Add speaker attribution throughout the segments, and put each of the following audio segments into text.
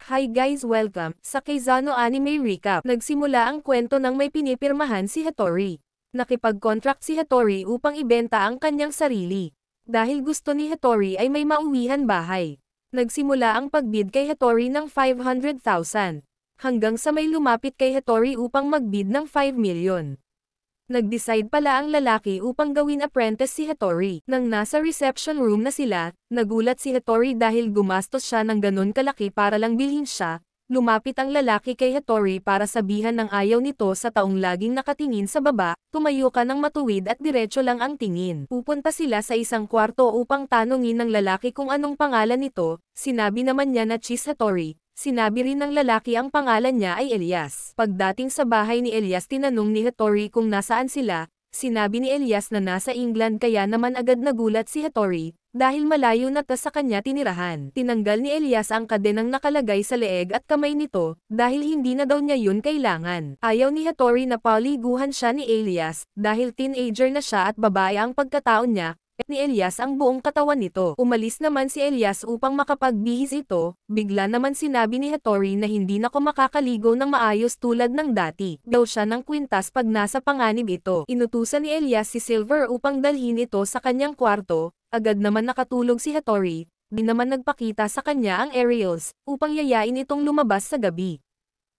Speaker 1: Hi guys, welcome sa Keizano Anime Recap. Nagsimula ang kwento nang may pinipirmahan si Hattori. Nakipag-contract si Hattori upang ibenta ang kanyang sarili. Dahil gusto ni Hattori ay may mauwihan bahay. Nagsimula ang pagbid kay Hattori ng 500,000. Hanggang sa may lumapit kay Hattori upang magbid ng 5 million. Nag-decide pala ang lalaki upang gawin apprentice si Hattori. Nang nasa reception room na sila, nagulat si Hattori dahil gumastos siya ng ganon kalaki para lang bilhin siya. Lumapit ang lalaki kay Hattori para sabihan ng ayaw nito sa taong laging nakatingin sa baba, tumayo ka ng matuwid at diretso lang ang tingin. Pupunta sila sa isang kwarto upang tanungin ng lalaki kung anong pangalan nito, sinabi naman niya na Cheese Hattori. Sinabi rin ng lalaki ang pangalan niya ay Elias. Pagdating sa bahay ni Elias tinanong ni Hattori kung nasaan sila, sinabi ni Elias na nasa England kaya naman agad nagulat si Hattori, dahil malayo na sa kanya tinirahan. Tinanggal ni Elias ang kadenang nakalagay sa leeg at kamay nito, dahil hindi na daw niya yun kailangan. Ayaw ni Hattori na paliguhan siya ni Elias, dahil teenager na siya at babae ang pagkatao niya, ni Elias ang buong katawan nito. Umalis naman si Elias upang makapagbihis ito, bigla naman sinabi ni Hattori na hindi na ko makakaligo ng maayos tulad ng dati. Daw siya ng kwintas pag nasa panganib ito. Inutusan ni Elias si Silver upang dalhin ito sa kanyang kwarto, agad naman nakatulog si Hattori, di naman nagpakita sa kanya ang aerials, upang yayain itong lumabas sa gabi.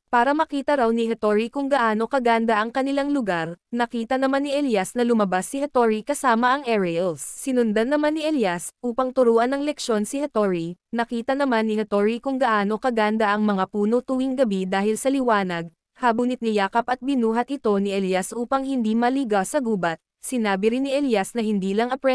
Speaker 1: Para makita raw ni Hattori kung gaano kaganda ang kanilang lugar, nakita naman ni Elias na lumabas si Hattori kasama ang aerials. Sinundan naman ni Elias, upang turuan ng leksyon si Hattori, nakita naman ni Hattori kung gaano kaganda ang mga puno tuwing gabi dahil sa liwanag, habunit niyakap at binuhat ito ni Elias upang hindi maliga sa gubat. Sinabi rin ni Elias na hindi lang apprentice